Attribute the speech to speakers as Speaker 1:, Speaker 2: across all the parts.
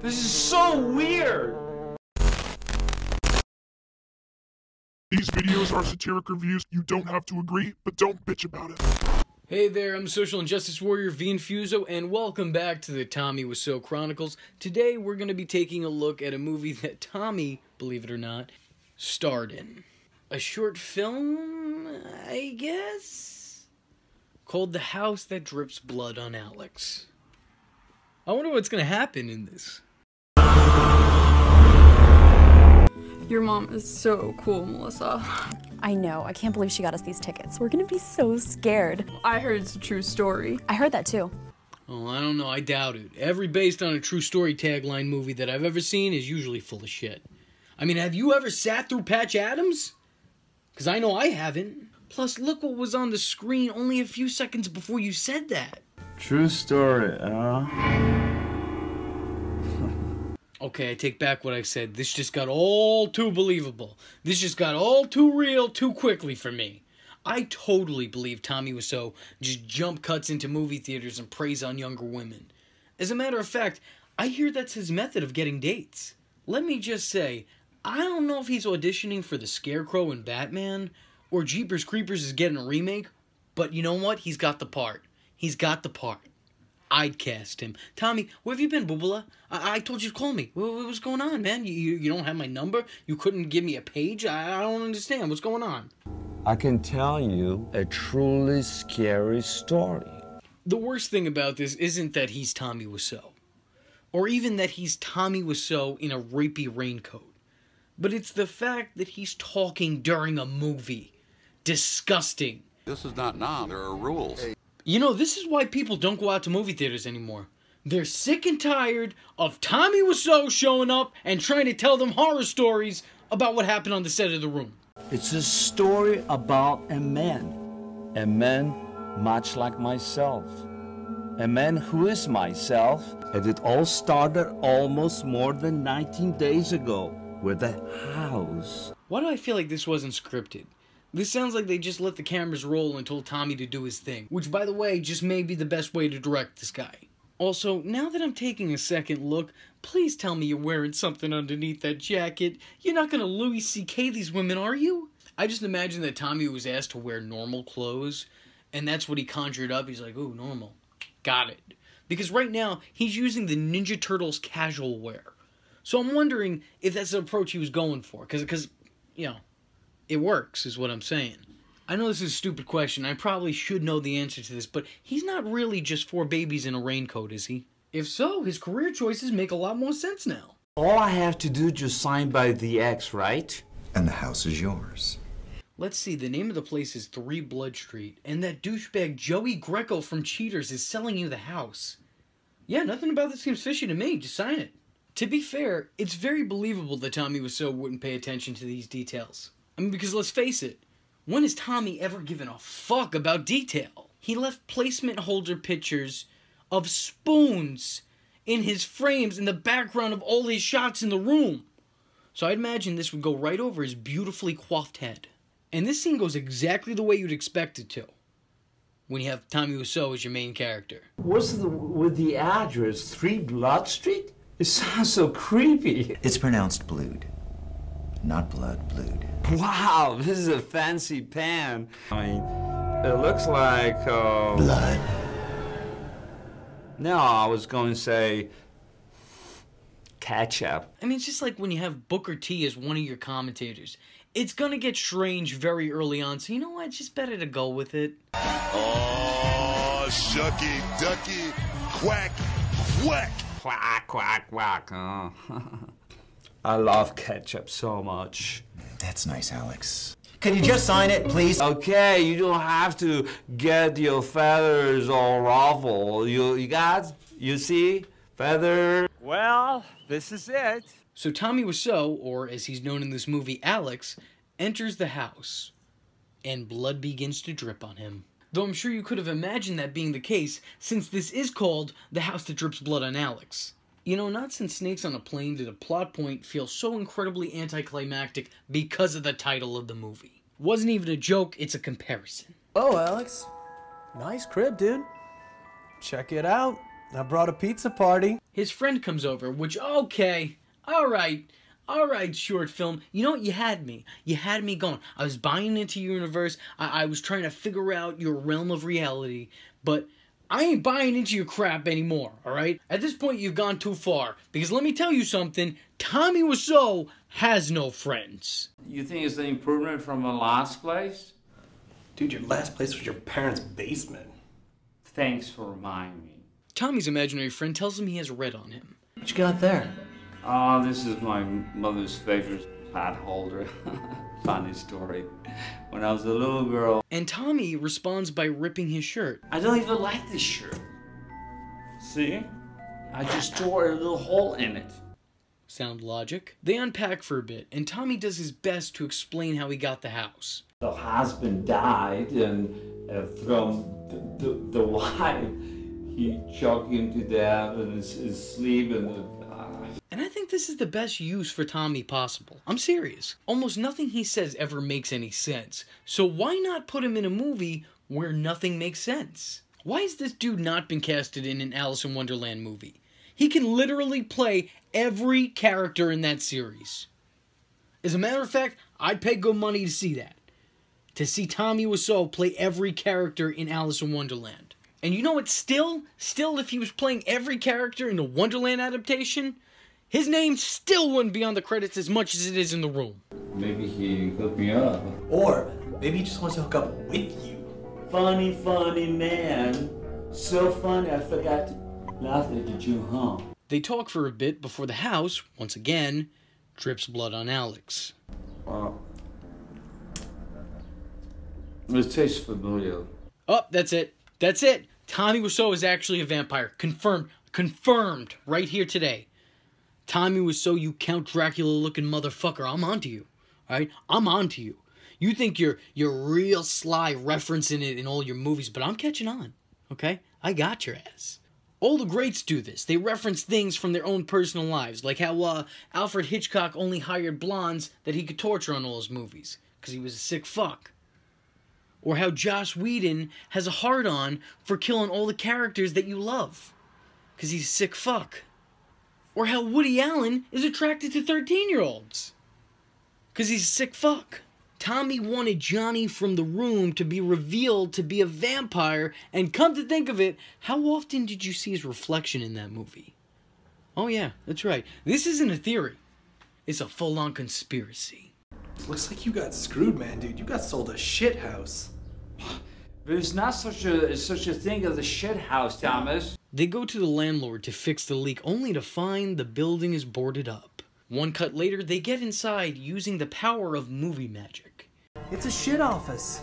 Speaker 1: This is so weird!
Speaker 2: These videos are satiric reviews. You don't have to agree, but don't bitch about it.
Speaker 3: Hey there, I'm Social Injustice Warrior V Infuso, and welcome back to the Tommy Wiseau Chronicles. Today we're going to be taking a look at a movie that Tommy, believe it or not, starred in. A short film, I guess? Called The House That Drips Blood on Alex. I wonder what's going to happen in this.
Speaker 4: Your mom is so cool, Melissa.
Speaker 5: I know. I can't believe she got us these tickets. We're gonna be so scared.
Speaker 4: I heard it's a true story.
Speaker 5: I heard that too.
Speaker 3: Oh, I don't know. I doubt it. Every based on a true story tagline movie that I've ever seen is usually full of shit. I mean, have you ever sat through Patch Adams? Because I know I haven't. Plus, look what was on the screen only a few seconds before you said that.
Speaker 1: True story,
Speaker 3: Okay, I take back what I said. This just got all too believable. This just got all too real too quickly for me. I totally believe Tommy Wiseau just jump cuts into movie theaters and preys on younger women. As a matter of fact, I hear that's his method of getting dates. Let me just say, I don't know if he's auditioning for the Scarecrow in Batman, or Jeepers Creepers is getting a remake, but you know what? He's got the part. He's got the part. I'd cast him. Tommy, where have you been, Boobala? I told you to call me. What's going on, man? You don't have my number? You couldn't give me a page? I don't understand. What's going on?
Speaker 1: I can tell you a truly scary story.
Speaker 3: The worst thing about this isn't that he's Tommy Wiseau, or even that he's Tommy Wiseau in a rapey raincoat, but it's the fact that he's talking during a movie. Disgusting.
Speaker 6: This is not now. There are rules.
Speaker 3: You know, this is why people don't go out to movie theaters anymore. They're sick and tired of Tommy Wiseau showing up and trying to tell them horror stories about what happened on the set of The Room.
Speaker 7: It's a story about a man. A man much like myself. A man who is myself. And it all started almost more than 19 days ago with a house.
Speaker 3: Why do I feel like this wasn't scripted? This sounds like they just let the cameras roll and told Tommy to do his thing, which, by the way, just may be the best way to direct this guy. Also, now that I'm taking a second look, please tell me you're wearing something underneath that jacket. You're not gonna Louis C.K. these women, are you? I just imagine that Tommy was asked to wear normal clothes, and that's what he conjured up. He's like, ooh, normal. Got it. Because right now, he's using the Ninja Turtles casual wear. So I'm wondering if that's the approach he was going for, because you know, it works, is what I'm saying. I know this is a stupid question. I probably should know the answer to this, but he's not really just 4 babies in a raincoat, is he? If so, his career choices make a lot more sense now.
Speaker 7: All I have to do is just sign by the X, right?
Speaker 8: And the house is yours.
Speaker 3: Let's see, the name of the place is 3 Blood Street, and that douchebag Joey Greco from Cheaters is selling you the house. Yeah, nothing about this seems fishy to me. Just sign it. To be fair, it's very believable that Tommy Wiseau wouldn't pay attention to these details. I mean, because let's face it, when has Tommy ever given a fuck about detail? He left placement holder pictures of spoons in his frames in the background of all his shots in the room. So I'd imagine this would go right over his beautifully coiffed head. And this scene goes exactly the way you'd expect it to, when you have Tommy Wiseau as your main character.
Speaker 7: What's with the address? 3 Blood Street? It sounds so creepy.
Speaker 8: It's pronounced blued, not blood, blued.
Speaker 7: Wow, this is a fancy pan. I mean, it looks like,
Speaker 8: Blood.
Speaker 7: No, I was going to say ketchup.
Speaker 3: I mean, it's just like when you have Booker T as one of your commentators. It's gonna get strange very early on, so you know what? It's just better to go with it.
Speaker 6: Oh, shucky, ducky, quack, quack.
Speaker 7: Quack, quack, quack. Oh. I love ketchup so much.
Speaker 8: That's nice, Alex. Can you just sign it, please?
Speaker 7: Okay, you don't have to get your feathers all ruffled. You see? Feather. Well, this is it.
Speaker 3: So Tommy Wiseau, or as he's known in this movie, Alex, enters the house, and blood begins to drip on him. Though I'm sure you could have imagined that being the case, since this is called The House That Drips Blood on Alex. You know, not since Snakes on a Plane did a plot point feel so incredibly anticlimactic because of the title of the movie. Wasn't even a joke, it's a comparison.
Speaker 9: Oh, Alex. Nice crib, dude. Check it out. I brought a pizza party.
Speaker 3: His friend comes over, which, okay, alright, short film. You know what? You had me. You had me going. I was buying into your universe. I was trying to figure out your realm of reality. But I ain't buying into your crap anymore, alright? At this point, you've gone too far. Because let me tell you something. Tommy Wiseau has no friends.
Speaker 7: You think it's an improvement from the last place?
Speaker 9: Dude, your last place was your parents' basement.
Speaker 7: Thanks for reminding me.
Speaker 3: Tommy's imaginary friend tells him he has red on him.
Speaker 9: What you got there?
Speaker 7: Oh, this is my mother's favorite pad holder. Funny story. When I was a little girl.
Speaker 3: And Tommy responds by ripping his shirt.
Speaker 7: I don't even like this shirt. See? I just tore a little hole in it.
Speaker 3: Sound logic? They unpack for a bit, and Tommy does his best to explain how he got the house.
Speaker 7: The husband died, and from the wife, he choked him to death in his sleep,
Speaker 3: And I think this is the best use for Tommy possible. I'm serious. Almost nothing he says ever makes any sense. So why not put him in a movie where nothing makes sense? Why has this dude not been casted in an Alice in Wonderland movie? He can literally play every character in that series. As a matter of fact, I'd pay good money to see that. To see Tommy Wiseau play every character in Alice in Wonderland. And you know what, still if he was playing every character in the Wonderland adaptation, his name still wouldn't be on the credits as much as it is in The Room.
Speaker 7: maybe he hooked me up.
Speaker 9: Or maybe he just wants to hook up with you.
Speaker 7: Funny man. So funny I forgot to laugh at you, huh?
Speaker 3: They talk for a bit before the house, once again, drips blood on Alex.
Speaker 7: It tastes familiar.
Speaker 3: Oh, that's it. That's it. Tommy Wiseau is actually a vampire. Confirmed right here today. Tommy Wiseau, you Count Dracula looking motherfucker. I'm onto you. Alright? I'm onto you. You think you're real sly referencing it in all your movies, but I'm catching on. Okay? I got your ass. All the greats do this. They reference things from their own personal lives, like how Alfred Hitchcock only hired blondes that he could torture on all his movies, because he was a sick fuck. Or how Joss Whedon has a hard-on for killing all the characters that you love, because he's a sick fuck. Or how Woody Allen is attracted to 13-year-olds, because he's a sick fuck. Tommy wanted Johnny from The Room to be revealed to be a vampire, and come to think of it, how often did you see his reflection in that movie? Oh yeah, that's right. This isn't a theory. It's a full-on conspiracy.
Speaker 9: Looks like you got screwed, man, dude. You got sold a shit house.
Speaker 7: There's not such a thing as a shit house, Thomas.
Speaker 3: They go to the landlord to fix the leak, only to find the building is boarded up. One cut later, they get inside using the power of movie magic.
Speaker 9: It's a shit office.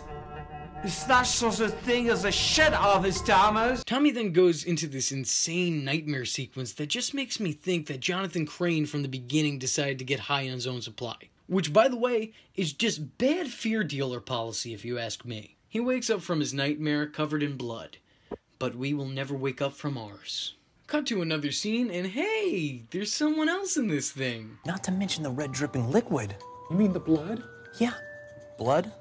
Speaker 7: It's not such a thing as a shit office, Thomas.
Speaker 3: Tommy then goes into this insane nightmare sequence that just makes me think that Jonathan Crane from the beginning decided to get high on his own supply. Which, by the way, is just bad fear dealer policy if you ask me. He wakes up from his nightmare covered in blood. But we will never wake up from ours. Cut to another scene, and hey, there's someone else in this thing.
Speaker 9: Not to mention the red dripping liquid.
Speaker 10: You mean the blood?
Speaker 9: Yeah, blood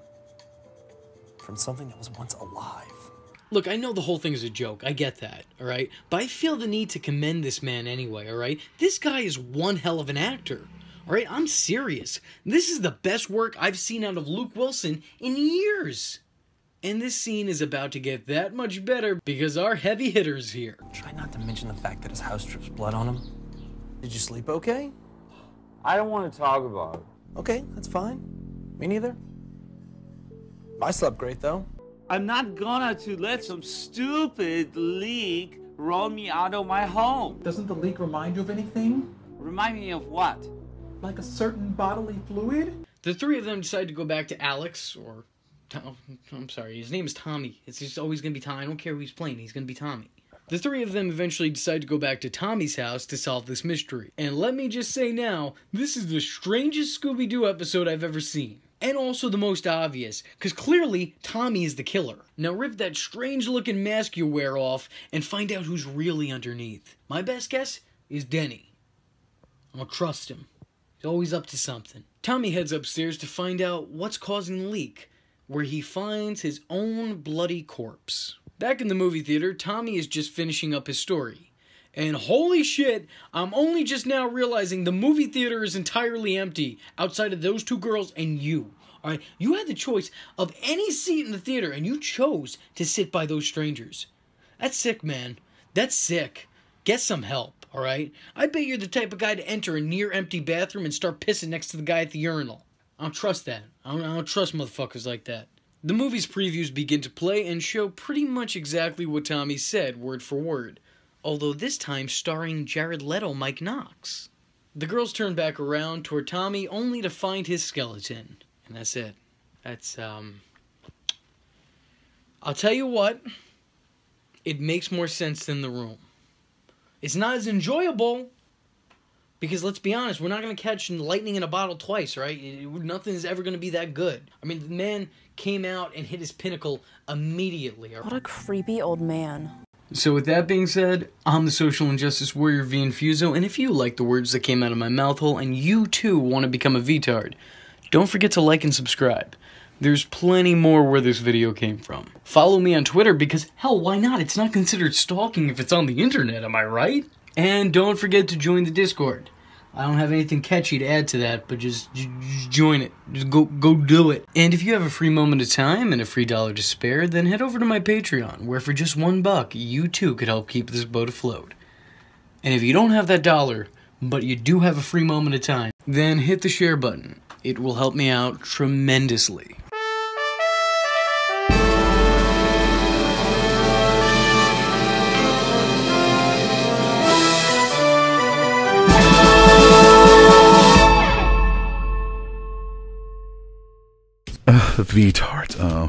Speaker 9: from something that was once alive.
Speaker 3: Look, I know the whole thing is a joke. I get that, alright? But I feel the need to commend this man anyway, alright? This guy is one hell of an actor. Alright, I'm serious. This is the best work I've seen out of Luke Wilson in years. And this scene is about to get that much better because our heavy hitter's here.
Speaker 9: Try not to mention the fact that his house drips blood on him. Did you sleep okay?
Speaker 7: I don't want to talk about it.
Speaker 9: Okay, that's fine. Me neither. I slept great, though.
Speaker 7: I'm not gonna to let some stupid leak roll me out of my home.
Speaker 10: Doesn't the leak remind you of anything?
Speaker 7: Remind me of what?
Speaker 10: Like a certain bodily fluid?
Speaker 3: The three of them decide to go back to Alex, or... I'm sorry, his name is Tommy. It's just always going to be Tommy. I don't care who he's playing. He's going to be Tommy. The three of them eventually decide to go back to Tommy's house to solve this mystery. And let me just say now, this is the strangest Scooby-Doo episode I've ever seen. And also the most obvious, because clearly Tommy is the killer. Now rip that strange-looking mask you wear off and find out who's really underneath. My best guess is Denny. I don't trust him. He's always up to something. Tommy heads upstairs to find out what's causing the leak, where he finds his own bloody corpse. Back in the movie theater, Tommy is just finishing up his story. And holy shit, I'm only just now realizing the movie theater is entirely empty outside of those two girls and you. Alright, you had the choice of any seat in the theater and you chose to sit by those strangers. That's sick, man. That's sick. Get some help, alright? I bet you're the type of guy to enter a near empty bathroom and start pissing next to the guy at the urinal. I don't trust that. I don't trust motherfuckers like that. The movie's previews begin to play and show pretty much exactly what Tommy said, word for word. Although this time starring Jared Leto Mike Knox. The girls turn back around toward Tommy only to find his skeleton. And that's it. That's, I'll tell you what. It makes more sense than The Room. It's not as enjoyable. Because let's be honest, we're not going to catch lightning in a bottle twice, right? Nothing is ever going to be that good. I mean, the man came out and hit his pinnacle immediately.
Speaker 5: What a creepy old man.
Speaker 3: So with that being said, I'm the social injustice warrior V Infuso, and if you like the words that came out of my mouth hole and you too want to become a VTard, don't forget to like and subscribe. There's plenty more where this video came from. Follow me on Twitter because, hell, why not? It's not considered stalking if it's on the internet, am I right? And don't forget to join the Discord. I don't have anything catchy to add to that, but just join it. Just go do it. And if you have a free moment of time and a free $1 to spare, then head over to my Patreon, where for just $1, you too could help keep this boat afloat. And if you don't have that $1, but you do have a free moment of time, then hit the share button. It will help me out tremendously.
Speaker 2: The VTards, oh.